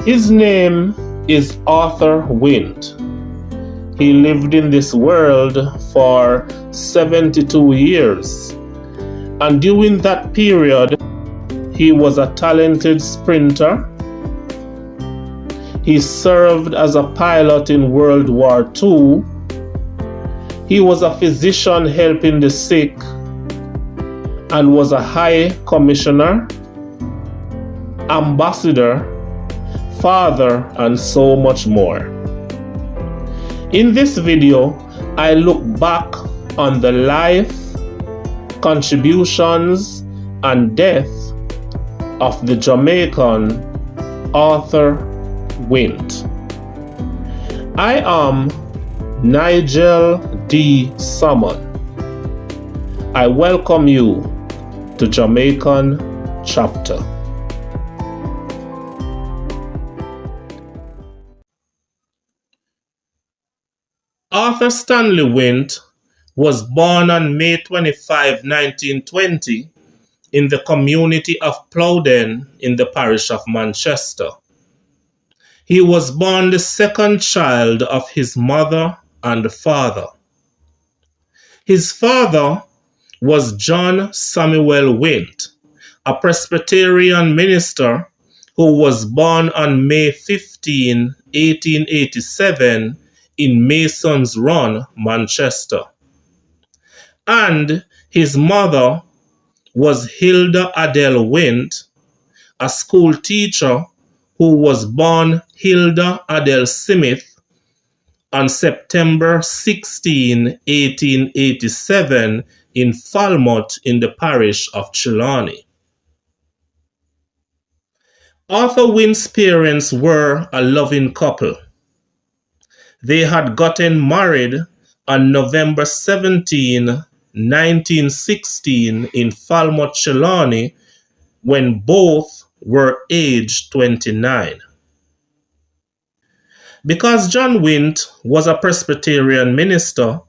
His name is Arthur Wint. He lived in this world for 72 years. And during that period, he was a talented sprinter. He served as a pilot in World War II. He was a physician helping the sick and was a high commissioner, ambassador, father, and so much more. In this video, I look back on the life, contributions, and death of the Jamaican Arthur Wint. I am Nigel D. Salmon. I welcome you to Jamaican Chapter. Arthur Stanley Wint was born on May 25, 1920 in the community of Plowden in the parish of Manchester. He was born the second child of his mother and father. His father was John Samuel Wint, a Presbyterian minister who was born on May 15, 1887 in Mason's Run, Manchester. And his mother was Hilda Adele Wint, a school teacher who was born Hilda Adele Smith on September 16, 1887 in Falmouth in the parish of Trelawney. Arthur Wint's parents were a loving couple. They had gotten married on November 17, 1916 in Falmouth, Trelawney, when both were aged 29. Because John Wint was a Presbyterian minister,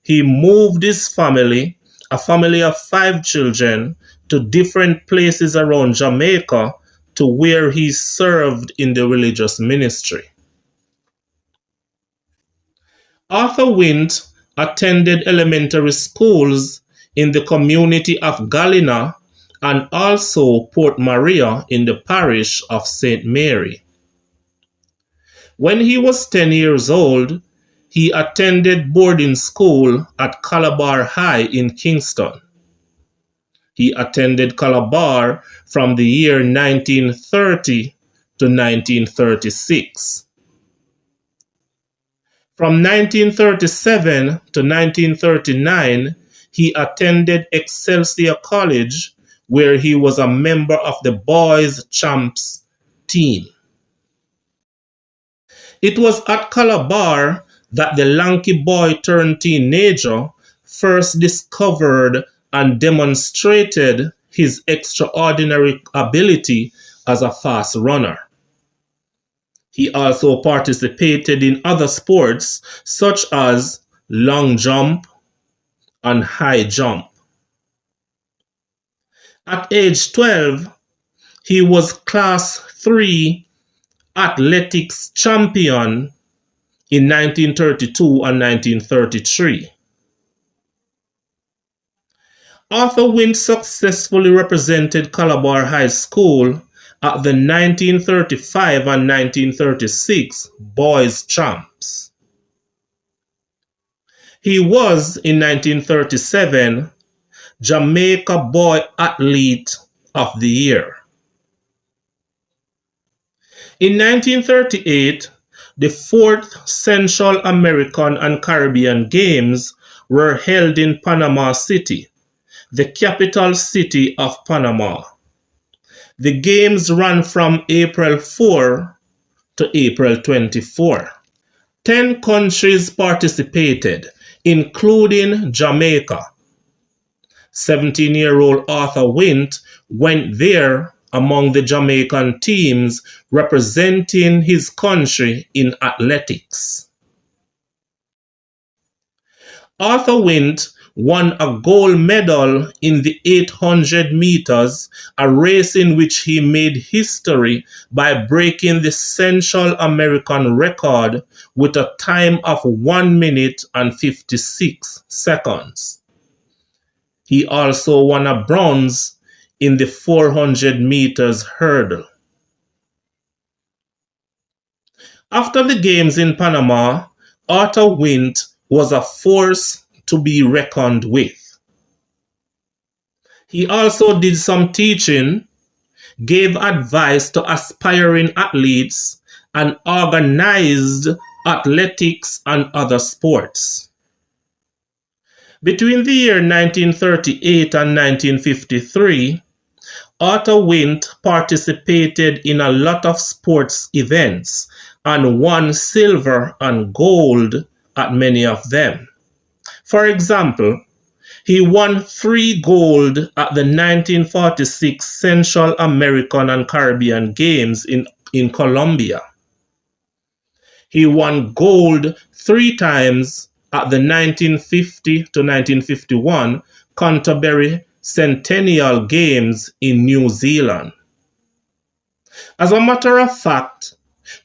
he moved his family, a family of 5 children, to different places around Jamaica to where he served in the religious ministry. Arthur Wint attended elementary schools in the community of Galena and also Port Maria in the parish of St. Mary. When he was 10 years old, he attended boarding school at Calabar High in Kingston. He attended Calabar from the year 1930 to 1936. From 1937 to 1939, he attended Excelsior College, where he was a member of the Boys Champs team. It was at Calabar that the lanky boy turned teenager first discovered and demonstrated his extraordinary ability as a fast runner. He also participated in other sports such as long jump and high jump. At age 12, he was Class 3 athletics champion in 1932 and 1933. Arthur Wint successfully represented Calabar High School at the 1935 and 1936 Boys Champs. He was, in 1937, Jamaica Boy Athlete of the Year. In 1938, the 4th Central American and Caribbean Games were held in Panama City, the capital city of Panama. The games ran from April 4 to April 24. 10 countries participated, including Jamaica. 17-year-old Arthur Wint went there among the Jamaican teams representing his country in athletics. Arthur Wint won a gold medal in the 800 meters, a race in which he made history by breaking the Central American record with a time of 1 minute and 56 seconds. He also won a bronze in the 400 meters hurdle. After the games in Panama, Arthur Wint was a force to be reckoned with. He also did some teaching, gave advice to aspiring athletes, and organized athletics and other sports. Between the year 1938 and 1953, Arthur Wint participated in a lot of sports events and won silver and gold at many of them. For example, he won 3 gold at the 1946 Central American and Caribbean Games in Colombia. He won gold 3 times at the 1950 to 1951 Canterbury Centennial Games in New Zealand. As a matter of fact,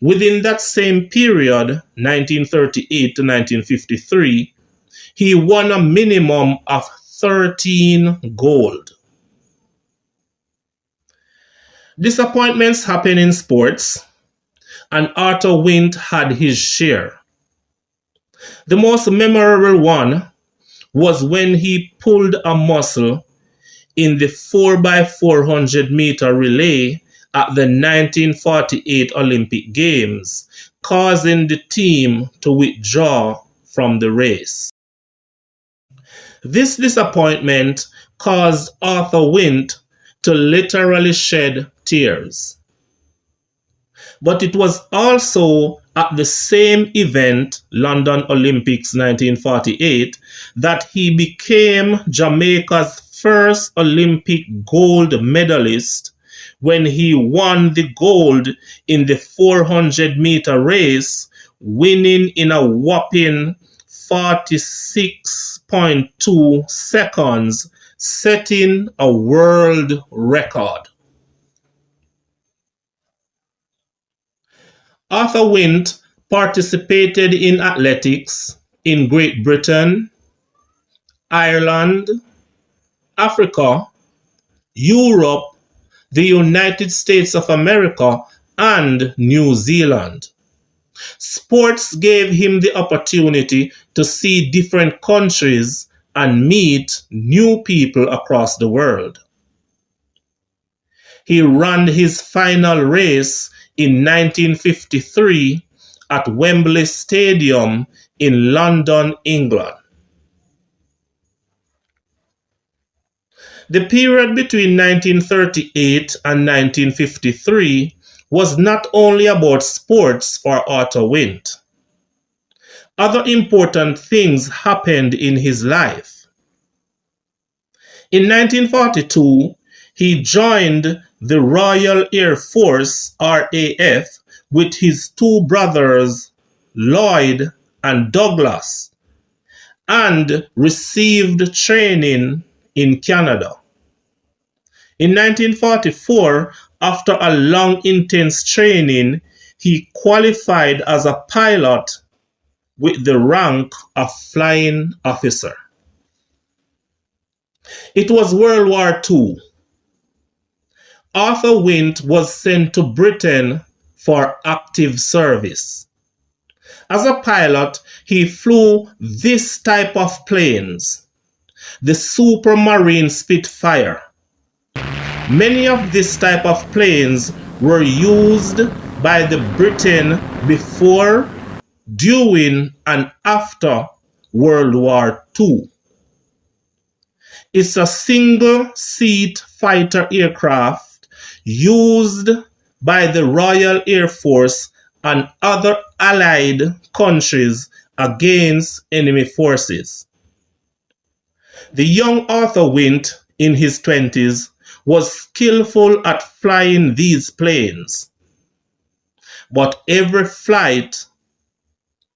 within that same period, 1938 to 1953, he won a minimum of 13 gold. Disappointments happen in sports, and Arthur Wint had his share. The most memorable one was when he pulled a muscle in the 4x400 meter relay at the 1948 Olympic Games, causing the team to withdraw from the race. This disappointment caused Arthur Wint to literally shed tears. But it was also at the same event, London Olympics 1948, that he became Jamaica's first Olympic gold medalist when he won the gold in the 400 meter race, winning in a whopping 46.2 seconds, setting a world record. Arthur Wint participated in athletics in Great Britain, Ireland, Africa, Europe, the United States of America, and New Zealand. Sports gave him the opportunity to see different countries and meet new people across the world. He ran his final race in 1953 at Wembley Stadium in London, England. The period between 1938 and 1953 was not only about sports for Arthur Wint. Other important things happened in his life. In 1942, he joined the Royal Air Force, RAF, with his 2 brothers, Lloyd and Douglas, and received training in Canada. In 1944, after a long, intense training, he qualified as a pilot with the rank of flying officer. It was World War II. Arthur Wint was sent to Britain for active service. As a pilot, he flew this type of planes, the Supermarine Spitfire. Many of this type of planes were used by the Britain before, during, and after World War II. It's a single-seat fighter aircraft used by the Royal Air Force and other allied countries against enemy forces. The young Arthur Wint, in his 20s, was skillful at flying these planes, but every flight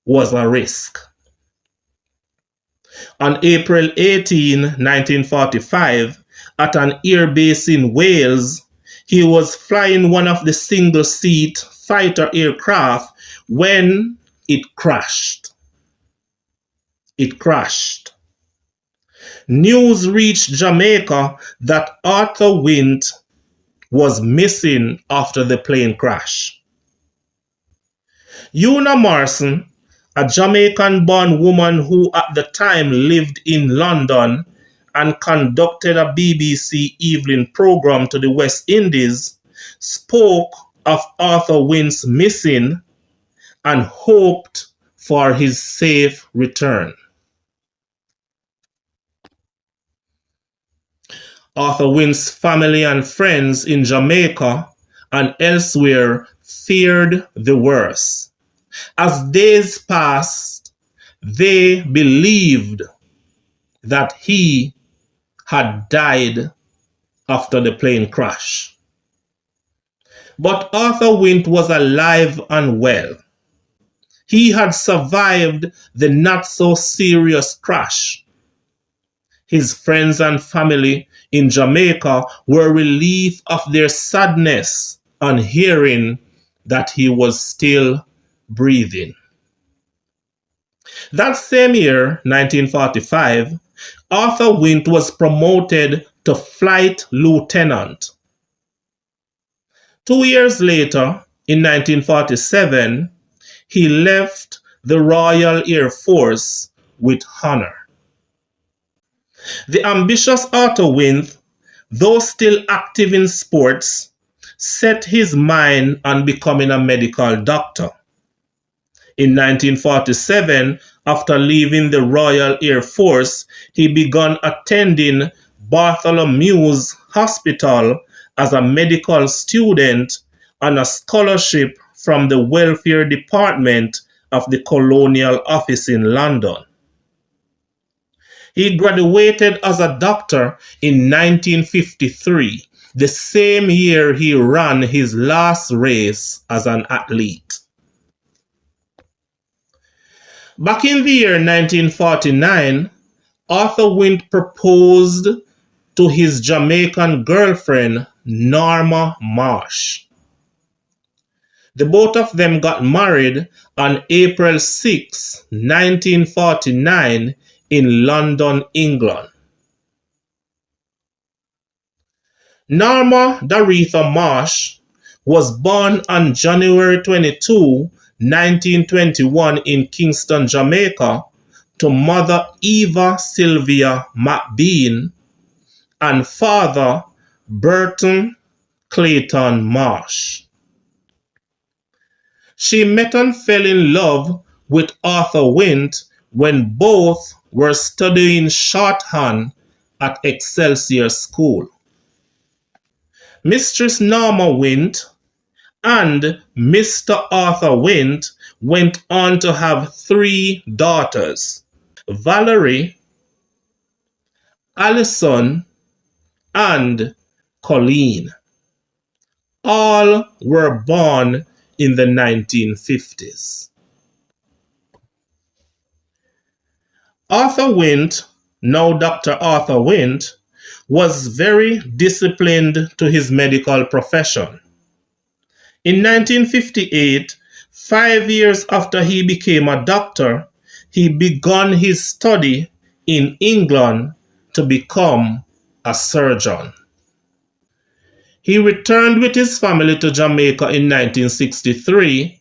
was a risk. On April 18, 1945, at an air base in Wales, he was flying one of the single-seat fighter aircraft when it crashed. It crashed. News reached Jamaica that Arthur Wint was missing after the plane crash. Una Morrison, a Jamaican-born woman who at the time lived in London and conducted a BBC evening program to the West Indies, spoke of Arthur Wint's missing and hoped for his safe return. Arthur Wint's family and friends in Jamaica and elsewhere feared the worst. As days passed, they believed that he had died after the plane crash. But Arthur Wint was alive and well. He had survived the not-so-serious crash. His friends and family in Jamaica were relieved of their sadness on hearing that he was still breathing. That same year, 1945, Arthur Wint was promoted to flight lieutenant. 2 years later, in 1947, he left the Royal Air Force with honor. The ambitious Arthur Wint, though still active in sports, set his mind on becoming a medical doctor. In 1947, after leaving the Royal Air Force, he began attending Bartholomew's Hospital as a medical student on a scholarship from the Welfare Department of the Colonial Office in London. He graduated as a doctor in 1953, the same year he ran his last race as an athlete. Back in the year 1949, Arthur Wint proposed to his Jamaican girlfriend, Norma Marsh. The both of them got married on April 6, 1949 in London, England. Norma Doretha Marsh was born on January 22, 1921 in Kingston, Jamaica, to mother Eva Sylvia McBean and father Burton Clayton Marsh. She met and fell in love with Arthur Wint when both were studying shorthand at Excelsior School. Mistress Norma Wint and Mr. Arthur Wint went on to have 3 daughters, Valerie, Alison, and Colleen. All were born in the 1950s. Arthur Wint, now Dr. Arthur Wint, was very disciplined to his medical profession. In 1958, 5 years after he became a doctor, he began his study in England to become a surgeon. He returned with his family to Jamaica in 1963,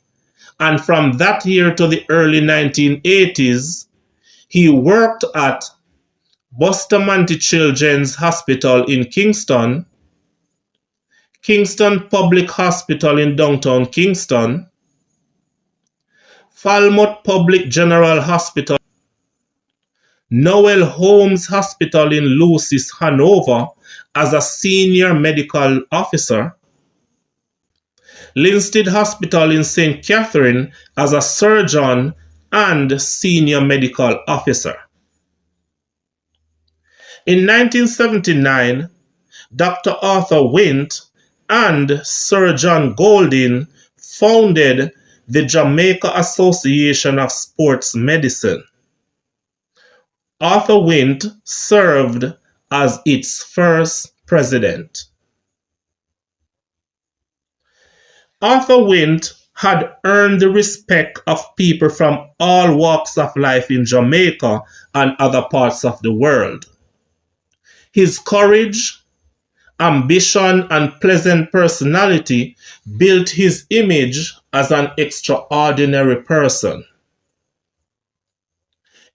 and from that year to the early 1980s, he worked at Bustamante Children's Hospital in Kingston, Kingston Public Hospital in downtown Kingston, Falmouth Public General Hospital, Noel Holmes Hospital in Lucis, Hanover as a senior medical officer, Linstead Hospital in St. Catherine as a surgeon and senior medical officer. In 1979, Dr. Arthur Wint and Sir John Golding founded the Jamaica Association of Sports Medicine. Arthur Wint served as its first president. Arthur Wint had earned the respect of people from all walks of life in Jamaica and other parts of the world. His courage, ambition, and pleasant personality built his image as an extraordinary person.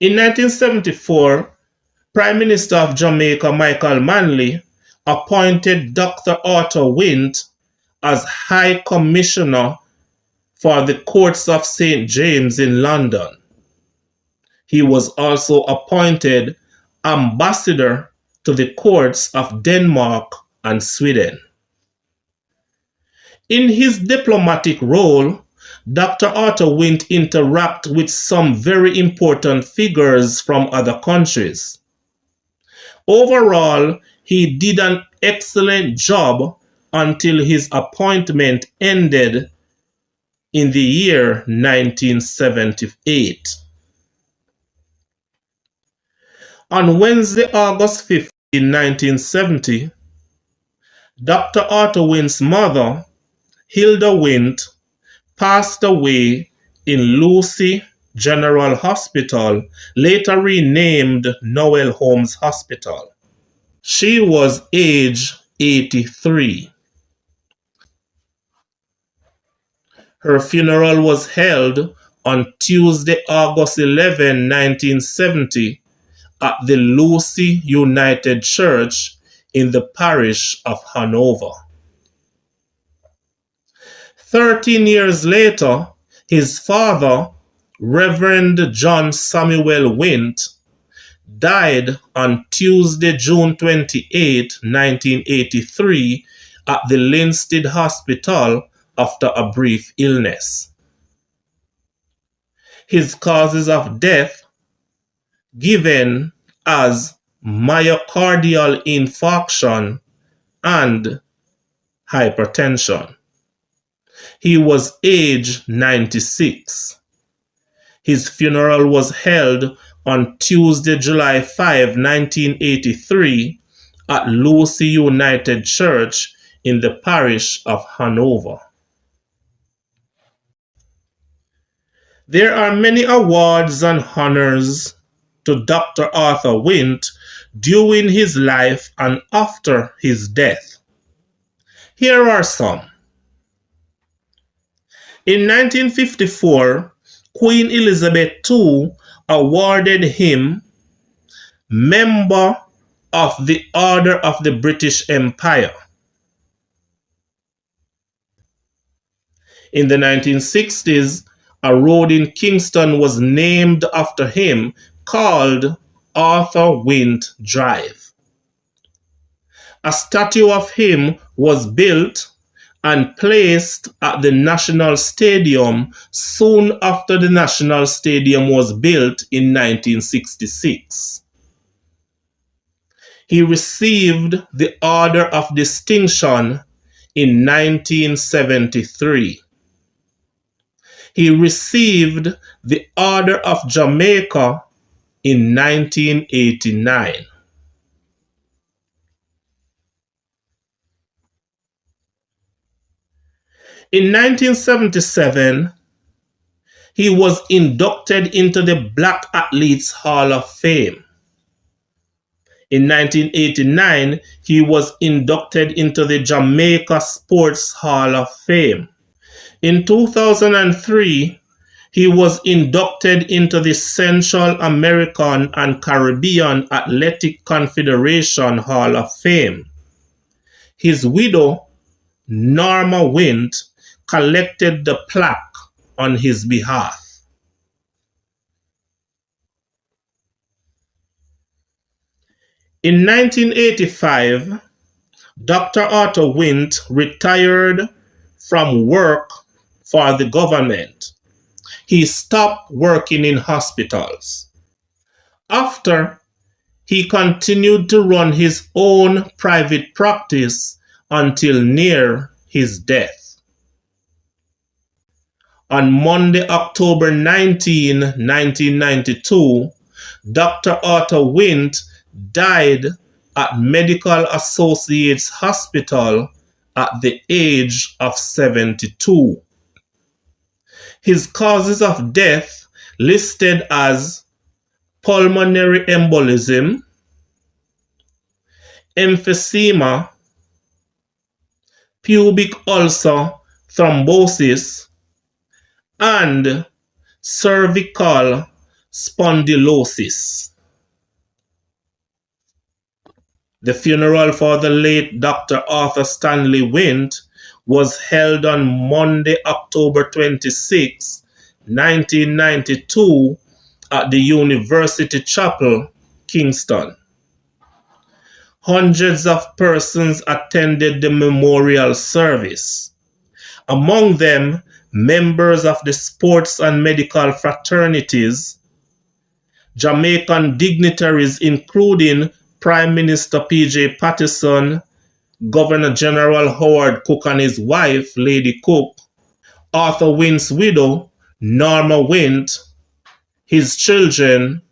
In 1974, Prime Minister of Jamaica Michael Manley appointed Dr. Arthur Wint as High Commissioner for the Courts of St. James in London. He was also appointed Ambassador to the courts of Denmark and Sweden. In his diplomatic role, Dr. Arthur Wint interacted with some very important figures from other countries. Overall, he did an excellent job until his appointment ended in the year 1978. On Wednesday, August 15, 1970, Dr. Arthur Wint's mother, Hilda Wint, passed away in Lucy General Hospital, later renamed Noel Holmes Hospital. She was age 83. Her funeral was held on Tuesday, August 11, 1970, at the Lucy United Church in the parish of Hanover. 13 years later, his father, Reverend John Samuel Wint, died on Tuesday, June 28, 1983, at the Linstead Hospital after a brief illness. His causes of death given as myocardial infarction and hypertension. He was age 96. His funeral was held on Tuesday, July 5, 1983, at Lucy United Church in the parish of Hanover. There are many awards and honors to Dr. Arthur Wint during his life and after his death. Here are some. In 1954, Queen Elizabeth II awarded him Member of the Order of the British Empire. In the 1960s, a road in Kingston was named after him, called Arthur Wint Drive. A statue of him was built and placed at the National Stadium soon after the National Stadium was built in 1966. He received the Order of Distinction in 1973. He received the Order of Jamaica in 1989. In 1977, he was inducted into the Black Athletes Hall of Fame. In 1989, he was inducted into the Jamaica Sports Hall of Fame. In 2003, he was inducted into the Central American and Caribbean Athletic Confederation Hall of Fame. His widow, Norma Wint, collected the plaque on his behalf. In 1985, Dr. Arthur Wint retired from work for the government. He stopped working in hospitals. After, he continued to run his own private practice until near his death. On Monday, October 19, 1992, Dr. Arthur Wint died at Medical Associates Hospital at the age of 72. His causes of death listed as pulmonary embolism, emphysema, pubic ulcer thrombosis, and cervical spondylosis. The funeral for the late Dr. Arthur Stanley Wint was held on Monday, October 26, 1992 at the University Chapel, Kingston. Hundreds of persons attended the memorial service. Among them, members of the sports and medical fraternities, Jamaican dignitaries including Prime Minister P.J. Patterson, Governor General Howard Cook and his wife, Lady Cook, Arthur Wint's widow, Norma Wint, his children,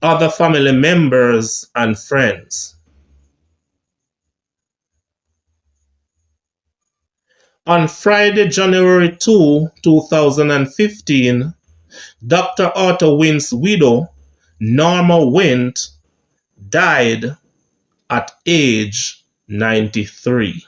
other family members, and friends. On Friday, January 2, 2015, Dr. Arthur Wint's widow, Norma Wint, died at age 93.